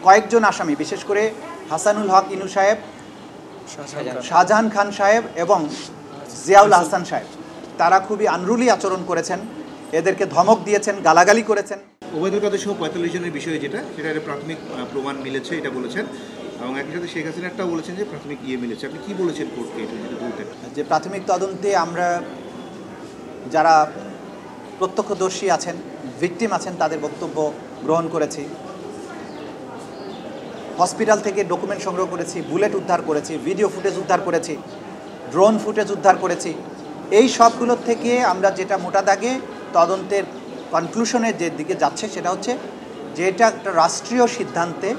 কয়েকজন আসামি, বিশেষ করে হাসানুল হক ইনু সাহেব, শাহজাহান খান সাহেব এবং জিয়াউল হাসান সাহেব, তারা খুবই আনরুলি আচরণ করেছেন, এদেরকে ধমক দিয়েছেন, গালাগালি করেছেন। ওবায়দুল কাদের সহ ৪৫ জনের বিষয়ে যেটা প্রাথমিক প্রমাণ মিলেছে এটা বলেছেন, এবং একই সাথে শেখ হাসিনারটাও বলেছেন যে প্রাথমিক মিলেছে। আপনি কি বলেছেন কোর্টকে এটা যদি বলতেন? যে প্রাথমিক তদন্তে আমরা যারা প্রত্যক্ষদর্শী আছেন, ভিকটিম আছেন, তাদের বক্তব্য গ্রহণ করেছি। হসপিটাল থেকে ডকুমেন্ট সংগ্রহ করেছি, বুলেট উদ্ধার করেছি, ভিডিও ফুটেজ উদ্ধার করেছি, ড্রোন ফুটেজ উদ্ধার করেছি। এই সবগুলোর থেকে আমরা যেটা মোটা দাগে তদন্তের কনক্লুশনের যে দিকে যাচ্ছে সেটা হচ্ছে যে এটা একটা রাষ্ট্রীয় সিদ্ধান্তে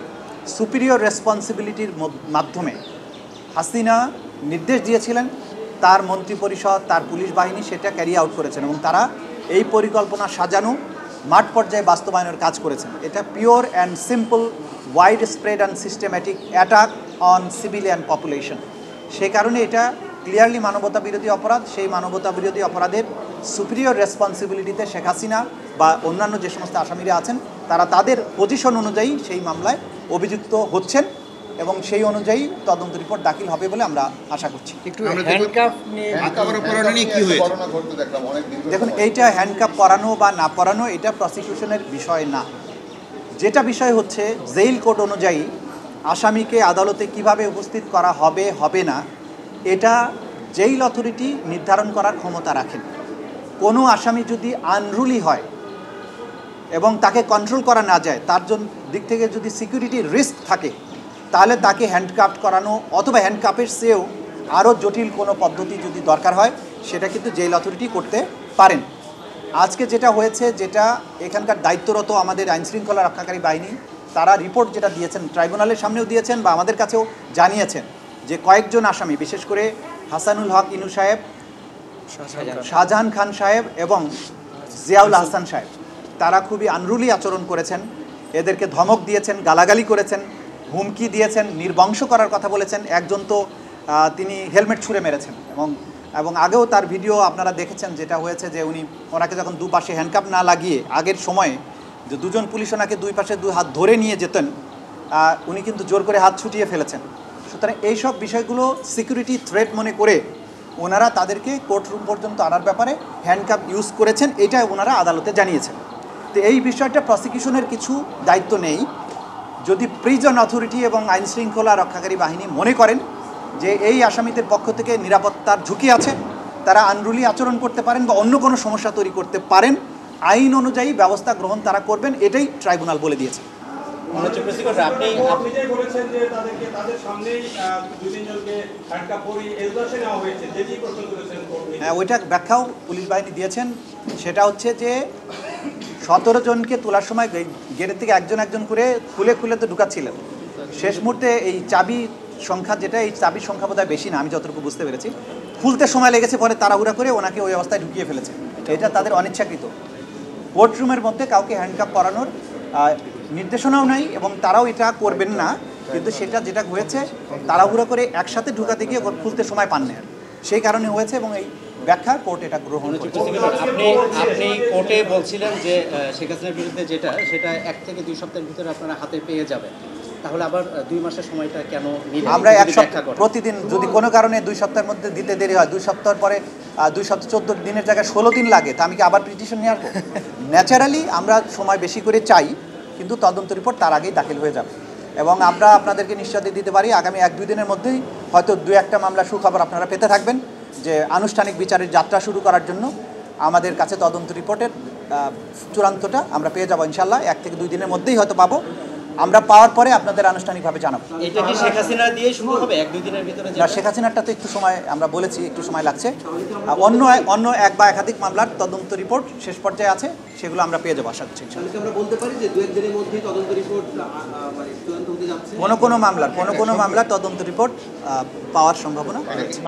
সুপিরিয়র রেসপন্সিবিলিটির মাধ্যমে হাসিনা নির্দেশ দিয়েছিলেন, তার মন্ত্রিপরিষদ, তার পুলিশ বাহিনী সেটা ক্যারি আউট করেছেন এবং তারা এই পরিকল্পনা সাজানো মাঠ পর্যায়ে বাস্তবায়নের কাজ করেছেন। এটা pure and simple widespread and systematic attack on civilian population. সে কারণে এটা ক্লিয়ারলি মানবতা বিরোধী অপরাধ। সেই মানবতা বিরোধী অপরাধের সুপিরিয়র রেসপন্সিবিলিটিতে শেখ হাসিনা বা অন্যান্য যে সমস্ত আসামিরা আছেন তারা তাদের পজিশন অনুযায়ী সেই মামলায় অভিযুক্ত হচ্ছেন এবং সেই অনুযায়ী তদন্ত রিপোর্ট দাখিল হবে বলে আমরা আশা করছি। দেখুন, এইটা হ্যান্ডকাপ পরানো বা না পরানো এটা প্রসিকিউশনের বিষয় না। যেটা বিষয় হচ্ছে জেইল কোড অনুযায়ী আসামিকে আদালতে কিভাবে উপস্থিত করা হবে হবে না, এটা জেইল অথরিটি নির্ধারণ করার ক্ষমতা রাখেন। কোনো আসামি যদি আনরুলি হয় এবং তাকে কন্ট্রোল করা না যায়, তার জন্য দিক থেকে যদি সিকিউরিটি রিস্ক থাকে, তাহলে তাকে হ্যান্ডকাপ করানো অথবা হ্যান্ডকাপের চেয়েও আরও জটিল কোনো পদ্ধতি যদি দরকার হয় সেটা কিন্তু জেল অথরিটি করতে পারেন। আজকে যেটা হয়েছে, যেটা এখানকার দায়িত্বরত আমাদের আইনশৃঙ্খলা রক্ষাকারী বাহিনী, তারা রিপোর্ট যেটা দিয়েছেন ট্রাইব্যুনালের সামনেও দিয়েছেন বা আমাদের কাছেও জানিয়েছেন যে কয়েকজন আসামি, বিশেষ করে হাসানুল হক ইনু সাহেব, শাহজাহান খান সাহেব এবং জিয়াউল হাসান সাহেব, তারা খুবই আনরুলি আচরণ করেছেন, এদেরকে ধমক দিয়েছেন, গালাগালি করেছেন, হুমকি দিয়েছেন, নির্বংশ করার কথা বলেছেন। একজন তো তিনি হেলমেট ছুঁড়ে মেরেছেন এবং আগেও তার ভিডিও আপনারা দেখেছেন, যেটা হয়েছে যে ওনাকে যখন দুপাশে হ্যান্ডকাপ না লাগিয়ে আগের সময়ে যে দুজন পুলিশ ওনাকে দুই পাশে দুই হাত ধরে নিয়ে যেতেন, উনি কিন্তু জোর করে হাত ছুটিয়ে ফেলেছেন। সুতরাং এইসব বিষয়গুলো সিকিউরিটি থ্রেট মনে করে ওনারা তাদেরকে কোর্ট রুম পর্যন্ত আনার ব্যাপারে হ্যান্ডকাপ ইউজ করেছেন, এটা ওনারা আদালতে জানিয়েছেন। তো এই বিষয়টা প্রসিকিউশনের কিছু দায়িত্ব নেই। যদি প্রিজন অথরিটি এবং আইনশৃঙ্খলা রক্ষাকারী বাহিনী মনে করেন যে এই আসামিদের পক্ষ থেকে নিরাপত্তার ঝুঁকি আছে, তারা আনরুলি আচরণ করতে পারেন বা অন্য কোনো সমস্যা তৈরি করতে পারেন, আইন অনুযায়ী ব্যবস্থা গ্রহণ তারা করবেন, এটাই ট্রাইব্যুনাল বলে দিয়েছে। হ্যাঁ, ওইটা ব্যাখ্যাও পুলিশ বাহিনী দিয়েছেন। সেটা হচ্ছে যে 17 জনকে তোলার সময় গেটের থেকে একজন একজন করে খুলে তো ঢুকাচ্ছিলেন। শেষ মুহূর্তে এই চাবি সংখ্যা, যেটা এই চাবির সংখ্যা বোধহয় বেশি না, আমি যতটুকু বুঝতে পেরেছি, খুলতে সময় লেগেছে, পরে তাড়াহুড়া করে ওনাকে ওই অবস্থায় ঢুকিয়ে ফেলেছে। এটা তাদের অনিচ্ছাকৃত। কোর্টরুমের মধ্যে কাউকে হ্যান্ডকাপ পরানোর নির্দেশনাও নাই এবং তারাও এটা করবেন না, কিন্তু সেটা যেটা হয়েছে তাড়াহুড়া করে একসাথে ঢুকাতে গিয়ে খুলতে সময় পান না, সেই কারণে হয়েছে এবং এই ব্যাখ্যা কোর্ট এটা গ্রহণ করেছে। আপনি কোর্টে বলছিলেন যে শেখ হাসিনার বিরুদ্ধে সেটা 1 থেকে 2 সপ্তাহের ভিতরে আপনারা হাতে পেয়ে যাবেন, তাহলে আবার 2 মাসের সময়টা কেন নিলেন? আমরা 1 সপ্তাহ প্রতিদিন, যদি কোনো কারণে 2 সপ্তাহের মধ্যে দিতে দেরি হয়, 2 সপ্তাহের পরে 2 সপ্তাহ 14 দিনের জায়গায় 16 দিন লাগে, তা আমি কি আবার পিটিশন নিয়ে আসবো? ন্যাচারালি আমরা সময় বেশি করে চাই, কিন্তু তদন্ত রিপোর্ট তার আগেই দাখিল হয়ে যাবে এবং আমরা আপনাদেরকে নিশ্চয়তা দিতে পারি আগামী 1-2 দিনের মধ্যেই হয়তো 2-1টা মামলা সুখবর আপনারা পেতে থাকবেন যে আনুষ্ঠানিক বিচারের যাত্রা শুরু করার জন্য আমাদের কাছে তদন্ত রিপোর্টের চূড়ান্তটা আমরা পেয়ে যাবো ইনশাল্লাহ। 1 থেকে 2 দিনের মধ্যেই হয়তো পাবো। আমরা পাওয়ার পরে আপনাদের আনুষ্ঠানিকভাবে জানাবো। এটা কি শেখ হাসিনা দিয়ে শুরু হবে 1-2 দিনের ভিতরে? না, শেখ হাসিনারটা তো একটু সময়, আমরা বলেছি একটু সময় লাগছে। অন্য 1 বা একাধিক মামলার তদন্ত রিপোর্ট শেষ পর্যায়ে আছে, সেগুলো আমরা পেয়ে যাবো আশা করছি। আমরা বলতে পারি যে 2-1 দিনের মধ্যেই তদন্ত রিপোর্ট চূড়ান্ত হতে যাচ্ছে। কোনো মামলার তদন্ত রিপোর্ট পাওয়ার সম্ভাবনা রয়েছে।